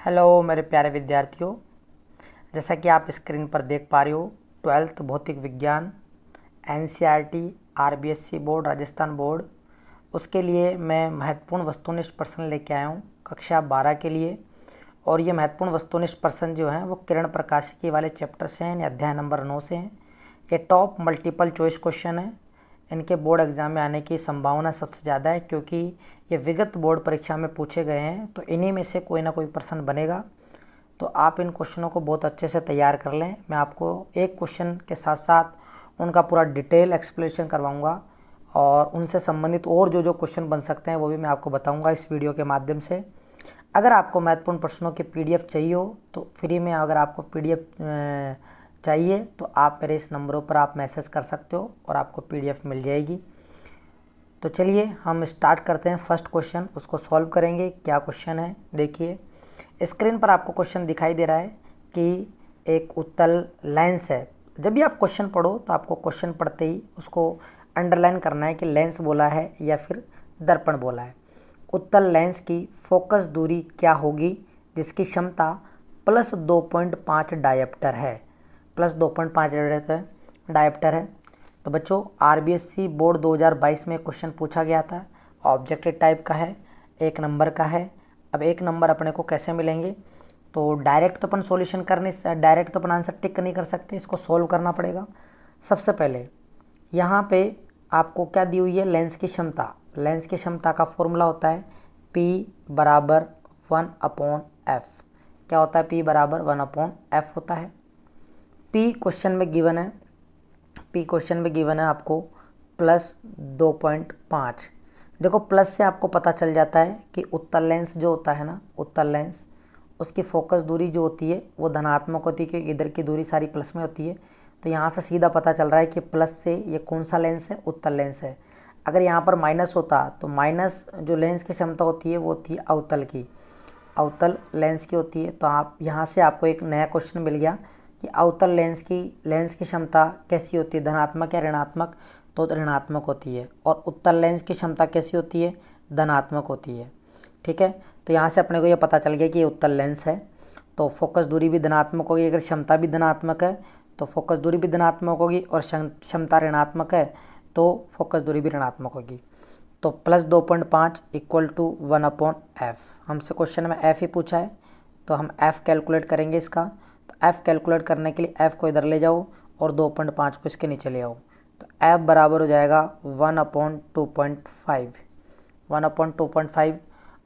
Hello मेरे प्यारे विद्यार्थियों, जैसा कि आप स्क्रीन पर देख पा रहे हो 12th भौतिक विज्ञान NCERT RBSC board Rajasthan board, उसके लिए मैं महत्वपूर्ण वस्तुनिष्ठ प्रश्न लेके आया हूँ कक्षा 12 के लिए। और ये महत्वपूर्ण वस्तुनिष्ठ प्रश्न जो हैं वो किरण प्रकाशिकी वाले चैप्टर से हैं, अध्याय नंबर 9 से हैं। ये टॉप मल्टीपल चॉइस क्वेश्चन है। इनके बोर्ड एग्ज़ाम में आने की संभावना सबसे ज़्यादा है क्योंकि ये विगत बोर्ड परीक्षा में पूछे गए हैं, तो इन्हीं में से कोई ना कोई प्रश्न बनेगा। तो आप इन क्वेश्चनों को बहुत अच्छे से तैयार कर लें। मैं आपको एक क्वेश्चन के साथ साथ उनका पूरा डिटेल एक्सप्लेनेशन करवाऊंगा और उनसे संबंधित और जो जो क्वेश्चन बन सकते हैं वो भी मैं आपको बताऊंगा इस वीडियो के माध्यम से। अगर आपको महत्वपूर्ण प्रश्नों की पीडीएफ चाहिए हो तो फ्री में, अगर आपको पीडीएफ चाहिए तो आप मेरे इस नंबरों पर आप मैसेज कर सकते हो और आपको पीडीएफ मिल जाएगी। तो चलिए हम स्टार्ट करते हैं। फर्स्ट क्वेश्चन उसको सॉल्व करेंगे। क्या क्वेश्चन है देखिए, स्क्रीन पर आपको क्वेश्चन दिखाई दे रहा है कि एक उत्तल लेंस है। जब भी आप क्वेश्चन पढ़ो तो आपको क्वेश्चन पढ़ते ही उसको अंडरलाइन करना है कि लेंस बोला है या फिर दर्पण बोला है। उत्तल लेंस की फोकस दूरी क्या होगी जिसकी क्षमता +2.5 डायप्टर है। +2.5 डायप्टर है। तो बच्चों आरबीएससी बोर्ड 2022 में क्वेश्चन पूछा गया था, ऑब्जेक्टिव टाइप का है, 1 नंबर का है। अब 1 नंबर अपने को कैसे मिलेंगे? तो डायरेक्ट तो अपन सॉल्यूशन डायरेक्ट तो अपन आंसर टिक नहीं कर सकते, इसको सॉल्व करना पड़ेगा। सबसे पहले यहाँ पे आपको क्या दी हुई है? लेंस की क्षमता। लेंस की क्षमता का फॉर्मूला होता है P बराबर 1/f। क्या होता है? P बराबर 1/f होता है। P क्वेश्चन में गिवन है, P क्वेश्चन में गिवन है आपको +2.5। देखो प्लस से आपको पता चल जाता है कि उत्तल लेंस जो होता है ना, उत्तल लेंस, उसकी फोकस दूरी जो होती है वो धनात्मक होती है क्योंकि इधर की दूरी सारी प्लस में होती है। तो यहाँ से सीधा पता चल रहा है कि प्लस से ये कौन सा लेंस है? उत्तल लेंस है। अगर यहाँ पर माइनस होता तो माइनस जो लेंस की क्षमता होती है वो होती है अवतल की, अवतल लेंस की होती है। तो आप यहाँ से आपको एक नया क्वेश्चन मिल गया कि अवतल लेंस की क्षमता कैसी होती है, धनात्मक या ऋणात्मक? तो ऋणात्मक होती है। और उत्तल लेंस की क्षमता कैसी होती है? धनात्मक होती है। ठीक है, तो यहाँ से अपने को ये पता चल गया कि ये उत्तल लेंस है। तो फोकस दूरी भी धनात्मक होगी। अगर क्षमता भी धनात्मक है तो फोकस दूरी भी धनात्मक होगी, और क्षमता ऋणात्मक है तो फोकस दूरी भी ऋणात्मक होगी। तो +2.5 = 1/f। हमसे क्वेश्चन में f ही पूछा है तो हम f कैलकुलेट करेंगे इसका। तो f कैलकुलेट करने के लिए f को इधर ले जाओ और 2.5 को इसके नीचे ले आओ। तो f बराबर हो जाएगा 1/2.5, 1/2.5।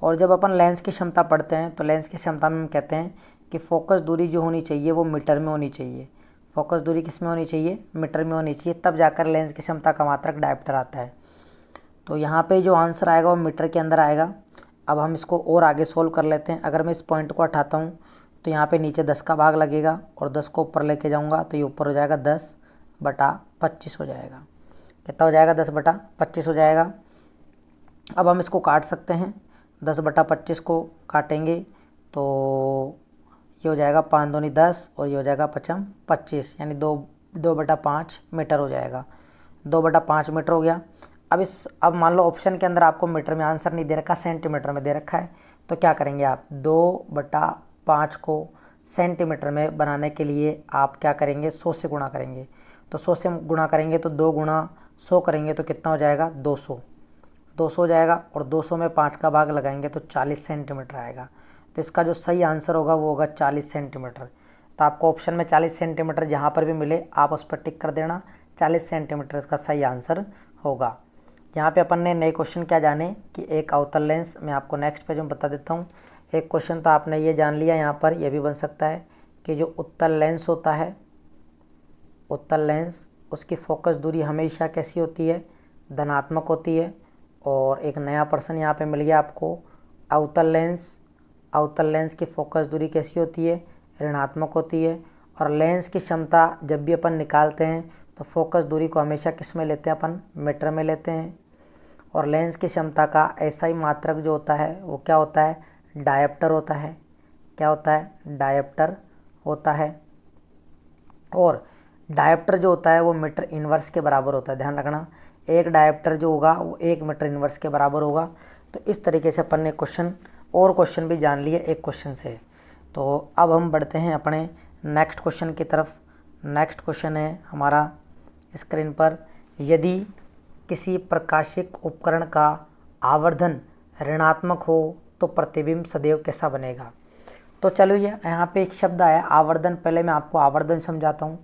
और जब अपन लेंस की क्षमता पढ़ते हैं तो लेंस की क्षमता में हम कहते हैं कि फोकस दूरी जो होनी चाहिए वो मीटर में होनी चाहिए। फोकस दूरी किस में होनी चाहिए? मीटर में होनी चाहिए, तब जाकर लेंस की क्षमता का मात्रक डायप्टर आता है। तो यहाँ पे जो आंसर आएगा वो मीटर के अंदर आएगा। अब हम इसको और आगे सोल्व कर लेते हैं। अगर मैं इस पॉइंट को हटाता हूँ तो यहाँ पे नीचे 10 का भाग लगेगा और 10 को ऊपर लेके जाऊँगा तो ये ऊपर हो जाएगा 10/25 हो जाएगा। कितना हो जाएगा? 10/25 हो जाएगा। अब हम इसको काट सकते हैं। 10/25 को काटेंगे तो ये हो जाएगा 5 दूनी 10 और ये हो जाएगा 5 25, यानी 2/5 मीटर हो जाएगा। 2/5 मीटर हो गया। अब मान लो ऑप्शन के अंदर आपको मीटर में आंसर नहीं दे रखा, सेंटीमीटर में दे रखा है। तो क्या करेंगे आप? 2/5 को सेंटीमीटर में बनाने के लिए आप क्या करेंगे? 100 से गुणा करेंगे। तो 100 से गुणा करेंगे तो 2 × 100 करेंगे तो कितना हो जाएगा? 200 हो जाएगा। और 200 में 5 का भाग लगाएंगे तो 40 सेंटीमीटर आएगा। तो इसका जो सही आंसर होगा वो होगा 40 सेंटीमीटर। तो आपको ऑप्शन में 40 सेंटीमीटर जहाँ पर भी मिले आप उस पर टिक कर देना। 40 सेंटीमीटर इसका सही आंसर होगा। यहाँ पे अपन ने नए क्वेश्चन क्या जाने कि एक अवतल लेंस, मैं आपको नेक्स्ट पेज में बता देता हूँ। एक क्वेश्चन तो आपने ये जान लिया, यहाँ पर यह भी बन सकता है कि जो उत्तल लेंस होता है, उत्तल लेंस, उसकी फोकस दूरी हमेशा कैसी होती है? धनात्मक होती है। और एक नया प्रश्न यहाँ पे मिल गया आपको, अवतल लेंस की फोकस दूरी कैसी होती है? ऋणात्मक होती है। और लेंस की क्षमता जब भी अपन निकालते हैं तो फोकस दूरी को हमेशा किस में लेते हैं? अपन मीटर में लेते हैं। और लेंस की क्षमता का ऐसा ही मात्रक जो होता है वो क्या होता है? डायप्टर होता है। क्या होता है? डायप्टर होता है। और डायप्टर जो होता है वो मीटर इनवर्स के बराबर होता है। ध्यान रखना, एक डायप्टर जो होगा वो 1 मीटर इनवर्स के बराबर होगा। तो इस तरीके से अपन ने क्वेश्चन भी जान लिए एक क्वेश्चन से। तो अब हम बढ़ते हैं अपने नेक्स्ट क्वेश्चन की तरफ। नेक्स्ट क्वेश्चन है हमारा स्क्रीन पर, यदि किसी प्रकाशिक उपकरण का आवर्धन ऋणात्मक हो तो प्रतिबिंब सदैव कैसा बनेगा। तो चलो ये यहाँ पे एक शब्द आया आवर्धन। पहले मैं आपको आवर्धन समझाता हूँ।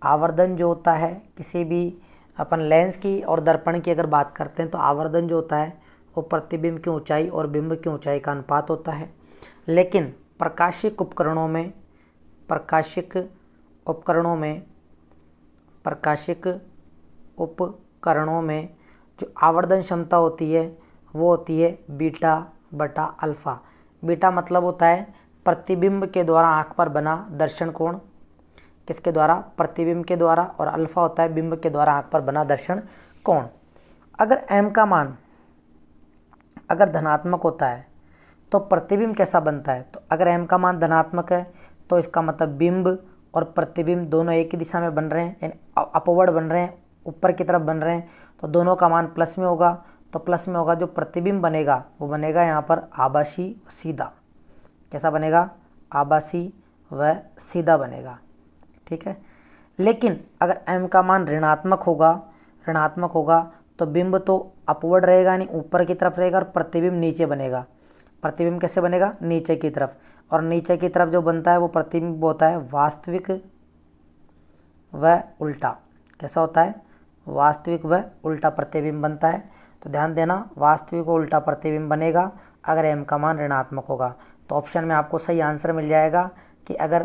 आवर्धन जो होता है, किसी भी अपन लेंस की और दर्पण की अगर बात करते हैं तो आवर्धन जो होता है वो प्रतिबिंब की ऊंचाई और बिंब की ऊंचाई का अनुपात होता है। लेकिन प्रकाशिक उपकरणों में जो आवर्धन क्षमता होती है वो होती है बीटा बटा अल्फ़ा। बीटा मतलब होता है प्रतिबिंब के द्वारा आँख पर बना दर्शन कोण, किसके द्वारा, प्रतिबिंब के द्वारा, और अल्फ़ा होता है बिंब के द्वारा आँख पर बना दर्शन कोण। अगर m का मान अगर धनात्मक होता है तो प्रतिबिंब कैसा बनता है। तो अगर m का मान धनात्मक है तो इसका मतलब बिंब और प्रतिबिंब दोनों एक ही दिशा में बन रहे हैं, यानी अपवर्ड बन रहे हैं, ऊपर की तरफ बन रहे हैं, तो दोनों का मान प्लस में होगा। तो प्लस में होगा, जो प्रतिबिंब बनेगा वो बनेगा यहाँ पर आभासी व सीधा। कैसा बनेगा, आभासी व सीधा बनेगा, ठीक है। लेकिन अगर m का मान ऋणात्मक होगा तो बिंब तो अपवर्ड रहेगा, यानी ऊपर की तरफ रहेगा, और प्रतिबिंब नीचे बनेगा। प्रतिबिंब कैसे बनेगा, नीचे की तरफ, और नीचे की तरफ जो बनता है वो प्रतिबिंब होता है वास्तविक व उल्टा। कैसा होता है, वास्तविक व उल्टा प्रतिबिंब बनता है। तो ध्यान देना, वास्तविक व उल्टा प्रतिबिंब बनेगा अगर m का मान ऋणात्मक होगा। तो ऑप्शन में आपको सही आंसर मिल जाएगा कि अगर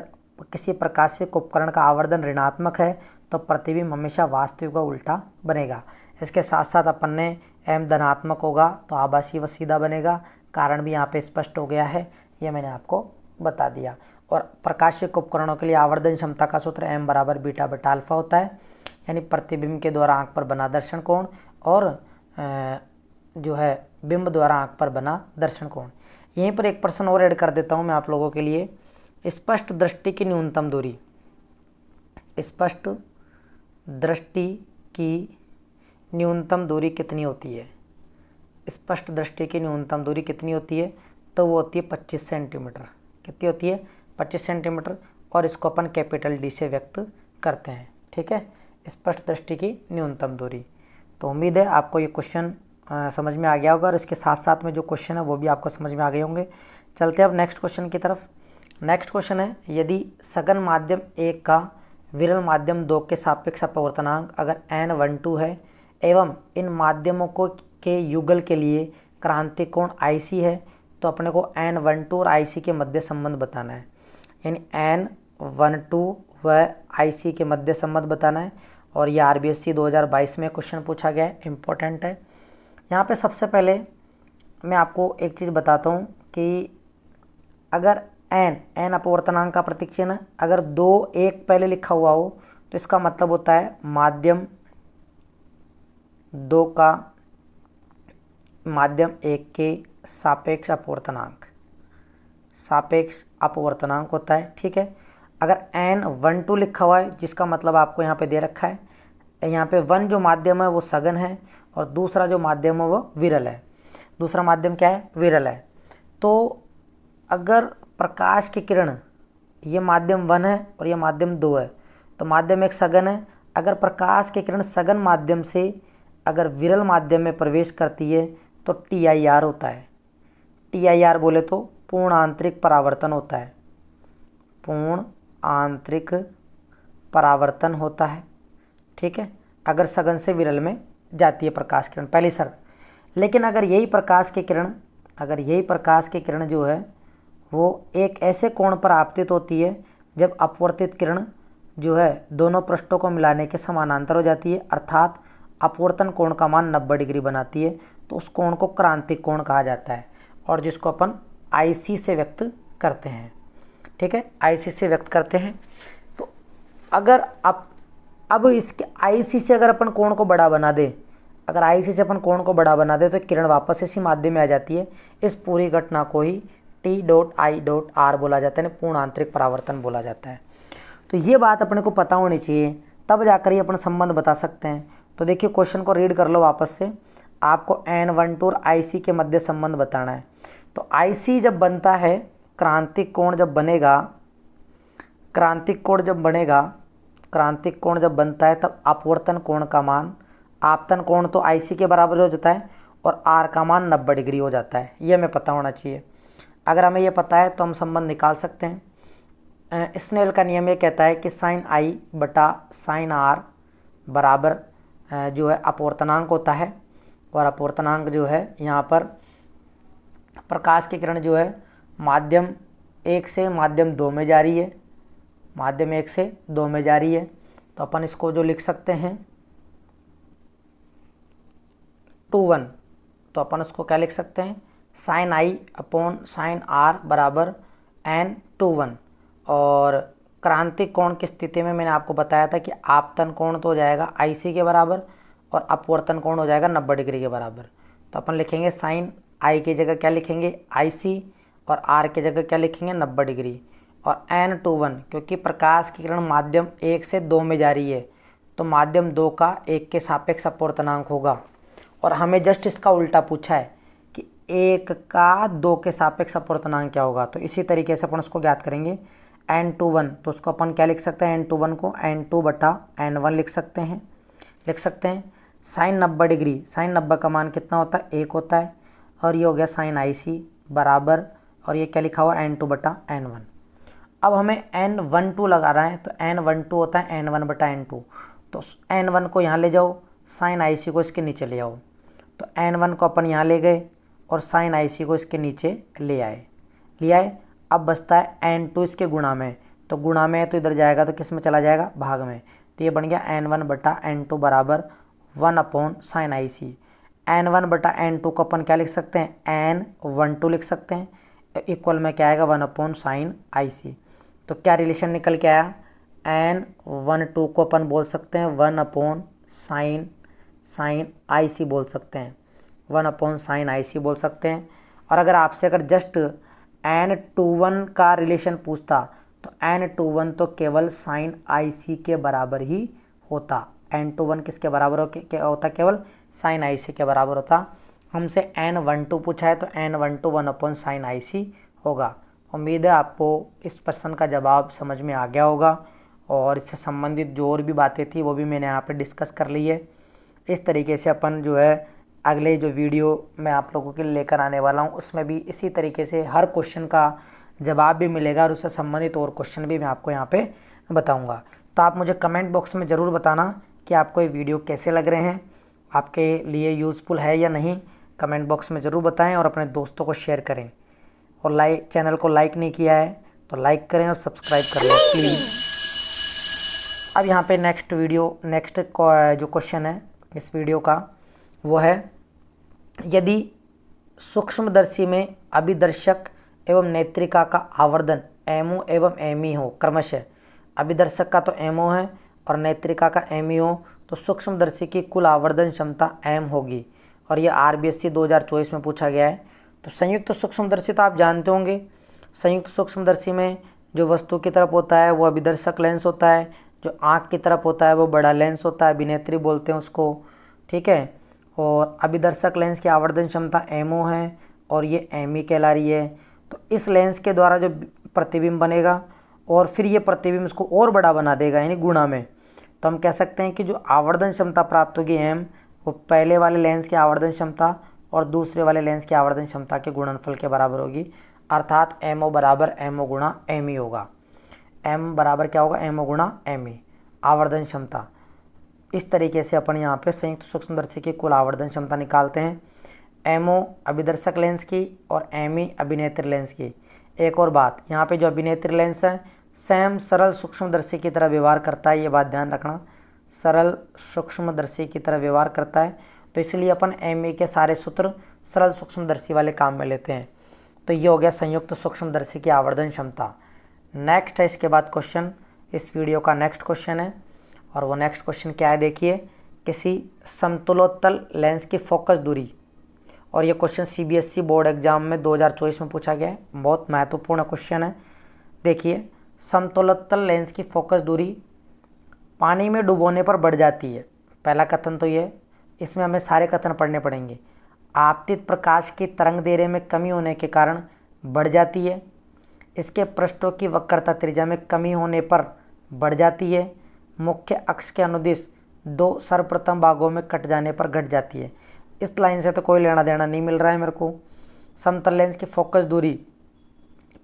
किसी प्रकाशिक उपकरण का आवर्धन ऋणात्मक है तो प्रतिबिंब हमेशा वास्तविक व उल्टा बनेगा। इसके साथ साथ अपन ने m धनात्मक होगा तो आभासी व सीधा बनेगा, कारण भी यहाँ पे स्पष्ट हो गया है, ये मैंने आपको बता दिया। और प्रकाशिक उपकरणों के लिए आवर्धन क्षमता का सूत्र m बराबर बीटा बटा अल्फा होता है, यानी प्रतिबिंब के द्वारा आँख पर बना दर्शन कोण और जो है बिंब द्वारा आँख पर बना दर्शन कोण। यहीं पर एक प्रश्न और ऐड कर देता हूँ मैं आप लोगों के लिए। स्पष्ट दृष्टि की न्यूनतम दूरी, स्पष्ट दृष्टि की न्यूनतम दूरी कितनी होती है। स्पष्ट दृष्टि की न्यूनतम दूरी कितनी होती है, तो वो होती है 25 सेंटीमीटर। कितनी होती है, 25 सेंटीमीटर, और इसको अपन कैपिटल D से व्यक्त करते हैं, ठीक है, स्पष्ट दृष्टि की न्यूनतम दूरी। तो उम्मीद है आपको ये क्वेश्चन समझ में आ गया होगा, और इसके साथ साथ में जो क्वेश्चन है वो भी आपको समझ में आ गए होंगे। चलते हैं अब नेक्स्ट क्वेश्चन की तरफ। नेक्स्ट क्वेश्चन है, यदि सघन माध्यम 1 का विरल माध्यम 2 के सापेक्ष अपवर्तनांक अगर n12 है एवं इन माध्यमों को के युगल के लिए क्रांतिक कोण IC है, तो अपने को n12 और IC के मध्य संबंध बताना है, यानी n12 व IC के मध्य संबंध बताना है। और ये RBSC 2022 में क्वेश्चन पूछा गया है, इम्पोर्टेंट है। यहाँ पे सबसे पहले मैं आपको एक चीज़ बताता हूँ कि अगर n अपवर्तनांक का प्रतीक चिन्ह अगर 2 1 पहले लिखा हुआ हो तो इसका मतलब होता है माध्यम 2 का माध्यम 1 के सापेक्ष अपवर्तनांक होता है, ठीक है। अगर n12 लिखा हुआ है जिसका मतलब आपको यहाँ पे दे रखा है, यहाँ पे 1 जो माध्यम है वो सघन है और दूसरा जो माध्यम है वो विरल है। दूसरा माध्यम क्या है, विरल है। तो अगर प्रकाश की किरण, ये माध्यम 1 है और ये माध्यम 2 है, तो माध्यम 1 सघन है। अगर प्रकाश की किरण सघन माध्यम से अगर विरल माध्यम में प्रवेश करती है तो TIR होता है। TIR बोले तो पूर्ण आंतरिक परावर्तन होता है, पूर्ण आंतरिक परावर्तन होता है, ठीक है, अगर सघन से विरल में जाती है प्रकाश किरण, पहली शर्त। लेकिन अगर यही प्रकाश की किरण जो है वो एक ऐसे कोण पर आपतित होती है जब अपवर्तित किरण जो है दोनों पृष्ठों को मिलाने के समानांतर हो जाती है, अर्थात अपवर्तन कोण का मान 90 डिग्री बनाती है, तो उस कोण को क्रांतिक कोण कहा जाता है, और जिसको अपन IC से व्यक्त करते हैं, ठीक है, IC से व्यक्त करते हैं। तो अगर अब इसके IC से अगर अपन कोण को बड़ा बना दे, तो किरण वापस इसी माध्यम में आ जाती है। इस पूरी घटना को ही T.I.R बोला जाता है, पूर्ण आंतरिक परावर्तन बोला जाता है। तो ये बात अपने को पता होनी चाहिए, तब जाकर ही अपन संबंध बता सकते हैं। तो देखिए क्वेश्चन को रीड कर लो वापस से। आपको n12 और IC के मध्य संबंध बताना है। तो IC जब बनता है क्रांतिक कोण जब बनेगा, क्रांतिक कोण जब बनता है तब अपवर्तन कोण का मान, आपतन कोण तो IC के बराबर हो जाता है और R का मान 90 डिग्री हो जाता है। ये हमें पता होना चाहिए। अगर हमें ये पता है तो हम संबंध निकाल सकते हैं। स्नेल का नियम ये कहता है कि साइन I बटा साइन R बराबर जो है अपवर्तनांक होता है, और अपवर्तनांक जो है यहाँ पर प्रकाश की किरण जो है माध्यम 1 से माध्यम 2 में जा रही है, माध्यम 1 से 2 में जा रही है। तो अपन इसको जो लिख सकते हैं 2:1, तो अपन उसको क्या लिख सकते हैं, sine I upon sine R बराबर n/2:1। और क्रांतिक कोण की स्थिति में मैंने आपको बताया था कि आपतन कोण तो हो जाएगा IC के बराबर और अपवर्तन कोण हो जाएगा 90 डिग्री के बराबर। तो अपन लिखेंगे साइन I की जगह क्या लिखेंगे IC, और R की जगह क्या लिखेंगे 90 डिग्री, और n/2:1 क्योंकि प्रकाश की किरण माध्यम 1 से 2 में जा रही है तो माध्यम 2 का 1 के सापेक्ष अपवर्तनांक होगा। और हमें जस्ट इसका उल्टा पूछा है कि 1 का 2 के सापेक्ष अपवर्तनांक क्या होगा। तो इसी तरीके से अपन उसको ज्ञात करेंगे n/2:1, तो उसको अपन क्या लिख सकते हैं, n/2:1 को n2 बटा n1 लिख सकते हैं। साइन 90 डिग्री, साइन 90 का मान कितना होता है, 1 होता है, और ये हो गया साइन IC बराबर, और ये क्या लिखा हुआ n2 बटा n1। अब हमें n12 लगाना है, तो n12 होता है n1 बटा n2, तो n1 को यहाँ ले जाओ, साइन IC को इसके नीचे ले आओ। तो n1 को अपन यहाँ ले गए और साइन IC को इसके नीचे ले आए। अब बचता है n2 इसके गुणा में, तो गुणा में है तो इधर जाएगा तो किस में चला जाएगा, भाग में। तो ये बन गया n1 बटा n2 बराबर 1 अपॉन साइन IC। n1 बटा n2 को अपन क्या लिख सकते हैं, n12 लिख सकते हैं, इक्वल में क्या आएगा 1 अपॉन साइन IC। तो क्या रिलेशन निकल के आया, n12 को अपन बोल सकते हैं 1 अपॉन साइन IC बोल सकते हैं, 1 अपॉन साइन IC बोल सकते हैं। और अगर आपसे अगर जस्ट n21 का रिलेशन पूछता तो n21 तो केवल साइन IC के बराबर ही होता। n21 किसके बराबर होता, केवल साइन IC के बराबर होता। हमसे n12 पूछा है तो n12 1 अपॉन साइन IC होगा। उम्मीद है आपको इस प्रश्न का जवाब समझ में आ गया होगा, और इससे संबंधित जो और भी बातें थी वो भी मैंने यहाँ पे डिस्कस कर ली है। इस तरीके से अपन जो है अगले जो वीडियो मैं आप लोगों के लिए लेकर आने वाला हूँ उसमें भी इसी तरीके से हर क्वेश्चन का जवाब भी मिलेगा, और उससे संबंधित और क्वेश्चन भी मैं आपको यहाँ पे बताऊँगा। तो आप मुझे कमेंट बॉक्स में ज़रूर बताना कि आपको ये वीडियो कैसे लग रहे हैं, आपके लिए यूज़फुल है या नहीं। कमेंट बॉक्स में ज़रूर बताएं और अपने दोस्तों को शेयर करें, और चैनल को लाइक नहीं किया है तो लाइक करें और सब्सक्राइब कर लें प्लीज़। अब यहाँ पे नेक्स्ट जो क्वेश्चन है इस वीडियो का वो है, यदि सूक्ष्मदर्शी में अभिदर्शक एवं नेत्रिका का आवर्धन MO एवं ME हो क्रमशः, अभिदर्शक का तो MO है और नेत्रिका का ME हो, तो सूक्ष्मदर्शी की कुल आवर्धन क्षमता M होगी, और ये RBSC 2024 में पूछा गया है। तो संयुक्त सूक्ष्मदर्शी तो आप जानते होंगे, संयुक्त सूक्ष्मदर्शी में जो वस्तु की तरफ होता है वो अभिदर्शक लेंस होता है, जो आँख की तरफ होता है वो बड़ा लेंस होता है, अभिनेत्री बोलते हैं उसको, ठीक है। और अभिदर्शक लेंस की आवर्धन क्षमता MO है और ये ME कहला रही है। तो इस लेंस के द्वारा जो प्रतिबिंब बनेगा और फिर ये प्रतिबिंब इसको और बड़ा बना देगा यानी गुणा में, तो हम कह सकते हैं कि जो आवर्धन क्षमता प्राप्त होगी M, वो पहले वाले लेंस की आवर्धन क्षमता और दूसरे वाले लेंस की आवर्धन क्षमता के गुणनफल के बराबर होगी, अर्थात MO बराबर MO गुणा ME होगा। M बराबर क्या होगा, MO गुणा ME आवर्धन क्षमता। इस तरीके से अपन यहाँ पे संयुक्त सूक्ष्मदर्शी की कुल आवर्धन क्षमता निकालते हैं, MO अभिदर्शक लेंस की और ME अभिनेत्री लेंस की। एक और बात, यहाँ पे जो अभिनेत्री लेंस है सेम सरल सूक्ष्मदर्शी की तरह व्यवहार करता है, ये बात ध्यान रखना, सरल सूक्ष्मदर्शी की तरह व्यवहार करता है, तो इसलिए अपन ME के सारे सूत्र सरल सूक्ष्मदर्शी वाले काम में लेते हैं। तो ये हो गया संयुक्त सूक्ष्मदर्शी की आवर्धन क्षमता। नेक्स्ट है इसके बाद क्वेश्चन, इस वीडियो का नेक्स्ट क्वेश्चन है, और वो नेक्स्ट क्वेश्चन क्या है देखिए, किसी समतुलोत्तल लेंस की फोकस दूरी, और ये क्वेश्चन CBSE बोर्ड एग्जाम में 2024 में पूछा गया है, बहुत महत्वपूर्ण क्वेश्चन है। देखिए, समतुलोत्तल लेंस की फोकस दूरी पानी में डुबोने पर बढ़ जाती है। पहला कथन तो ये, इसमें हमें सारे कथन पढ़ने पड़ेंगे। आपतित प्रकाश की तरंग दैर्ध्य में कमी होने के कारण बढ़ जाती है, इसके पृष्ठों की वक्रता त्रिज्या में कमी होने पर बढ़ जाती है। मुख्य अक्ष के अनुदिश दो सर्वप्रथम भागों में कट जाने पर घट जाती है। इस लाइन से तो कोई लेना देना नहीं मिल रहा है मेरे को। समतल लेंस की फोकस दूरी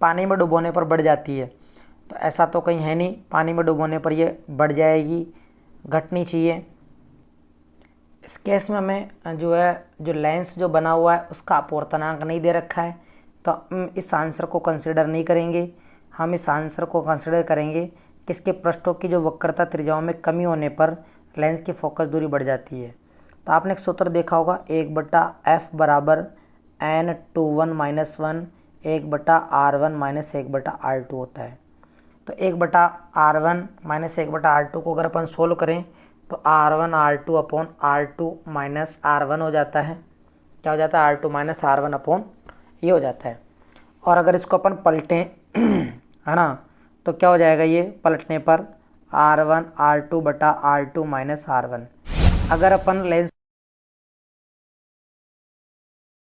पानी में डुबोने पर बढ़ जाती है, तो ऐसा तो कहीं है नहीं, पानी में डुबोने पर ये बढ़ जाएगी, घटनी चाहिए। इस केस में हमें जो लेंस जो बना हुआ है उसका अपवर्तनांक नहीं दे रखा है, तो हम इस आंसर को कंसिडर नहीं करेंगे। हम इस आंसर को कंसिडर करेंगे कि इसके पृष्ठों की जो वक्रता त्रिज्याओं में कमी होने पर लेंस की फोकस दूरी बढ़ जाती है। तो आपने एक सूत्र देखा होगा, 1/f बराबर n21-1 1/r1 1/r2 होता है। तो 1/r1 1/r2 को अगर अपन सोल्व करें तो r1 r2 upon r2 minus r1 हो जाता है। क्या हो जाता है? r2 माइनस r1 अपॉन ये हो जाता है। और अगर इसको अपन पलटें है ना, तो क्या हो जाएगा? ये पलटने पर r1 r2 बटा r2 माइनस r1। अगर अपन लेंस